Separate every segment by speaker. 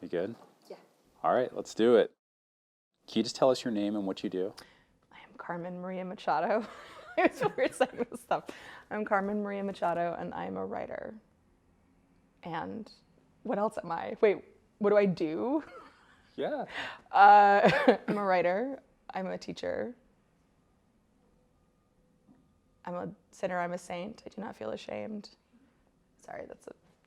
Speaker 1: You good?
Speaker 2: Yeah.
Speaker 1: All right, let's do it. Can you just tell us your name and what you do?
Speaker 2: I am Carmen Maria Machado. It's weird saying this stuff. I'm Carmen Maria Machado, and I'm a writer. And what else am I? Wait, what do I do?
Speaker 1: Yeah.
Speaker 2: I'm a writer. I'm a teacher. I'm a sinner. I'm a saint. I do not feel ashamed. Sorry,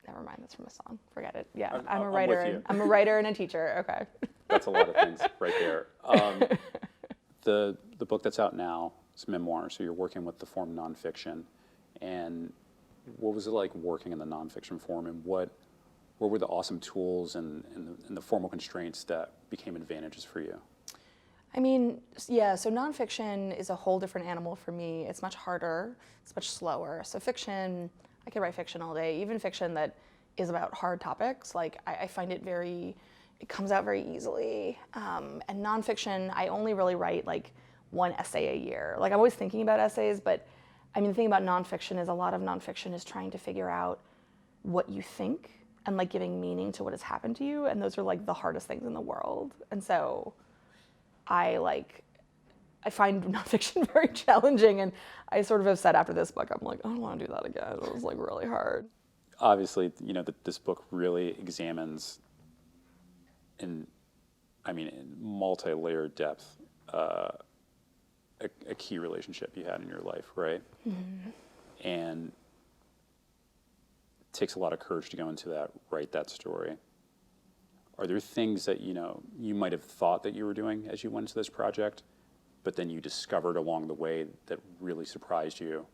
Speaker 2: never mind. That's from a song. Forget it. Yeah, I'm a writer.
Speaker 1: with you.
Speaker 2: I'm a writer and a teacher. Okay.
Speaker 1: That's a lot of things right there. The book that's out now is Memoir, so you're working with the form nonfiction. And what was it like working in the nonfiction form, and what were the awesome tools and the formal constraints that became advantages for you?
Speaker 2: I mean, yeah, so nonfiction is a whole different animal for me. It's much harder, it's much slower. So fiction, I could write fiction all day, even fiction that is about hard topics. Like, I find it comes out very easily. And nonfiction, I only really write like one essay a year. Like, I'm always thinking about essays, but I mean, the thing about nonfiction is a lot of nonfiction is trying to figure out what you think and like giving meaning to what has happened to you. And those are like the hardest things in the world. And so I find nonfiction very challenging, and I sort of have said after this book, I'm like, I don't want to do that again. It was like really hard.
Speaker 1: Obviously, this book really examines in multi-layered depth a key relationship you had in your life, right?
Speaker 2: Mm-hmm.
Speaker 1: And it takes a lot of courage to go into that, write that story. Are there things that you might have thought that you were doing as you went into this project, but then you discovered along the way that really surprised you?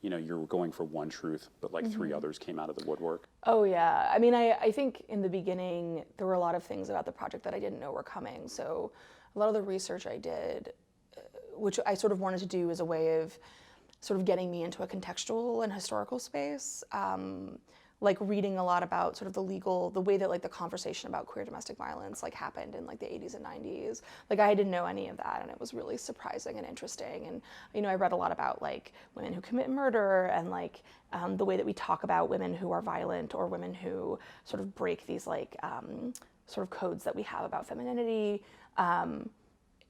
Speaker 1: You were going for one truth, but like
Speaker 2: Mm-hmm.
Speaker 1: three others came out of the woodwork.
Speaker 2: Oh yeah, I mean, I think in the beginning there were a lot of things about the project that I didn't know were coming. So a lot of the research I did, which I sort of wanted to do as a way of sort of getting me into a contextual and historical space, like reading a lot about sort of the way that like the conversation about queer domestic violence like happened in like the 80s and 90s. Like, I didn't know any of that, and it was really surprising and interesting. And I read a lot about like women who commit murder, and like the way that we talk about women who are violent, or women who sort of break these like sort of codes that we have about femininity.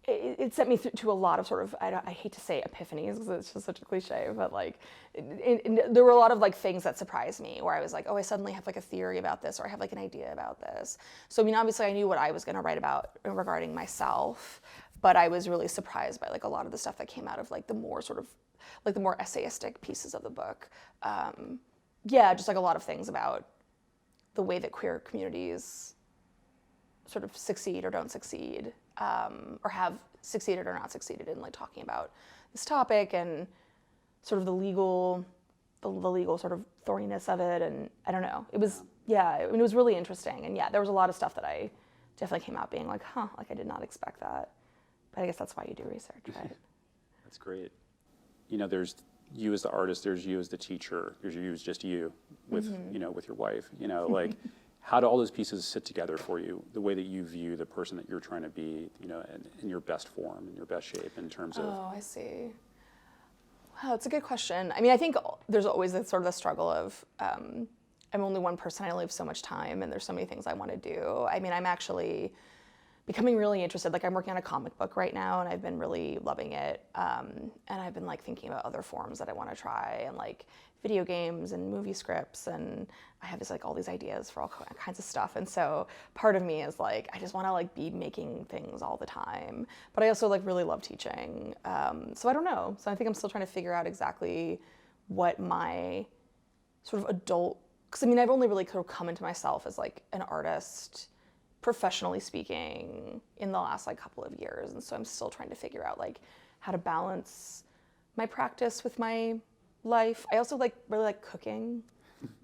Speaker 2: It sent me to a lot of sort of, I hate to say epiphanies because it's just such a cliche, but like there were a lot of like things that surprised me, where I was like, oh, I suddenly have like a theory about this, or I have like an idea about this. So I mean, obviously I knew what I was going to write about regarding myself, but I was really surprised by like a lot of the stuff that came out of like the more sort of like the more essayistic pieces of the book. Yeah, just like a lot of things about the way that queer communities sort of succeed or don't succeed, or have succeeded or not succeeded in like talking about this topic, and sort of the legal sort of thorniness of it. And I don't know, it was, yeah, I mean, it was really interesting. And yeah, there was a lot of stuff that I definitely came out being like, like I did not expect that. But I guess that's why you do research, right?
Speaker 1: That's great. There's you as the artist, there's you as the teacher, there's you as just you with,
Speaker 2: Mm-hmm.
Speaker 1: with your wife, like how do all those pieces sit together for you, the way that you view the person that you're trying to be, in your best form, in your best shape in terms of...
Speaker 2: Oh, I see. Wow, it's a good question. I mean, I think there's always this sort of the struggle of, I'm only one person, I only have so much time, and there's so many things I want to do. I mean, I'm actually becoming really interested. Like, I'm working on a comic book right now, and I've been really loving it. And I've been like thinking about other forms that I want to try, and like video games and movie scripts, and I have like all these ideas for all kinds of stuff. And so part of me is like, I just want to like be making things all the time, but I also like really love teaching. So I don't know. So I think I'm still trying to figure out exactly what my sort of adult, because I mean, I've only really sort of come into myself as like an artist, professionally speaking, in the last like couple of years. And so I'm still trying to figure out like how to balance my practice with my life. I also like really like cooking,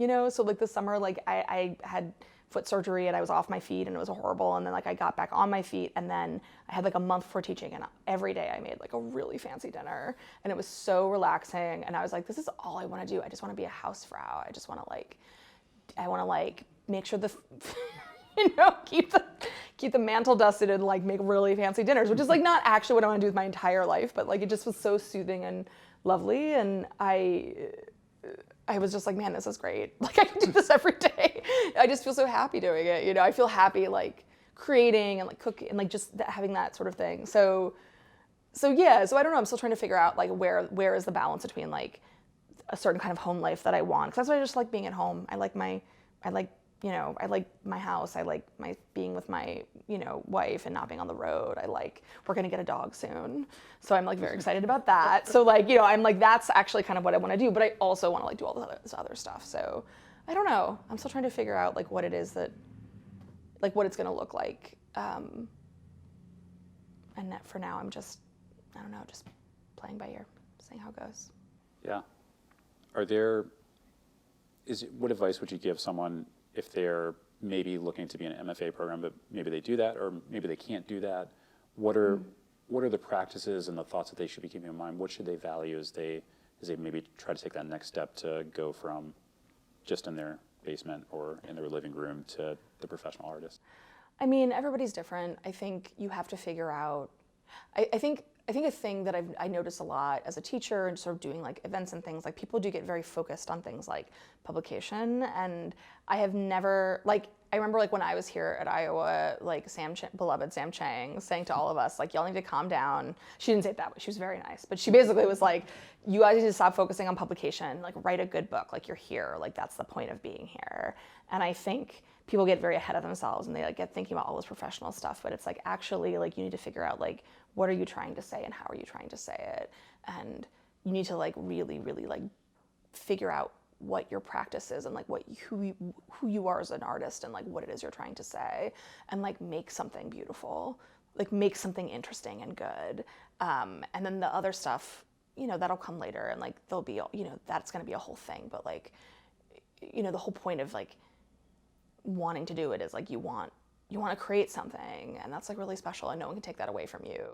Speaker 2: so like this summer, like I had foot surgery and I was off my feet and it was horrible, and then like I got back on my feet, and then I had like a month for teaching, and every day I made like a really fancy dinner, and it was so relaxing, and I was like, this is all I want to do. I just want to be a housefrau. I just want to like make sure the keep the mantle dusted and like make really fancy dinners, which is like not actually what I want to do with my entire life, but like it just was so soothing and lovely. And I I was just like, man, this is great. Like I can do this every day. I just feel so happy doing it. You know, I feel happy like creating and like cooking and like just having that sort of thing. So yeah, so I don't know. I'm still trying to figure out like where is the balance between like a certain kind of home life that I want. Because that's why I just like being at home. I like my house. I like my being with my, wife and not being on the road. We're gonna get a dog soon. So I'm like very excited about that. So like, I'm like, that's actually kind of what I want to do. But I also want to like do all this other stuff. So I don't know. I'm still trying to figure out like what it is that, like what it's gonna look like. And for now, I'm just, I don't know, just playing by ear, seeing how it goes.
Speaker 1: Yeah. What advice would you give someone if they're maybe looking to be in an MFA program, but maybe they do that, or maybe they can't do that? What are the practices and the thoughts that they should be keeping in mind? What should they value as they maybe try to take that next step to go from just in their basement or in their living room to the professional artist?
Speaker 2: I mean, everybody's different. I think you have to figure out, I think a thing that I notice a lot as a teacher and sort of doing like events and things, like people do get very focused on things like publication. And I have never, like, I remember like when I was here at Iowa, like beloved Sam Chang saying to all of us, like, y'all need to calm down. She didn't say it that way, she was very nice, but she basically was like, you guys need to stop focusing on publication, like write a good book, like you're here, like that's the point of being here. And I think people get very ahead of themselves and they like get thinking about all this professional stuff, but it's like actually like you need to figure out like what are you trying to say and how are you trying to say it, and you need to like really like figure out what your practice is and like who you are as an artist and like what it is you're trying to say, and like make something beautiful, like make something interesting and good, and then the other stuff, that'll come later, and like there'll be, that's going to be a whole thing, but like, the whole point of like wanting to do it is like you want to create something, and that's like really special and no one can take that away from you.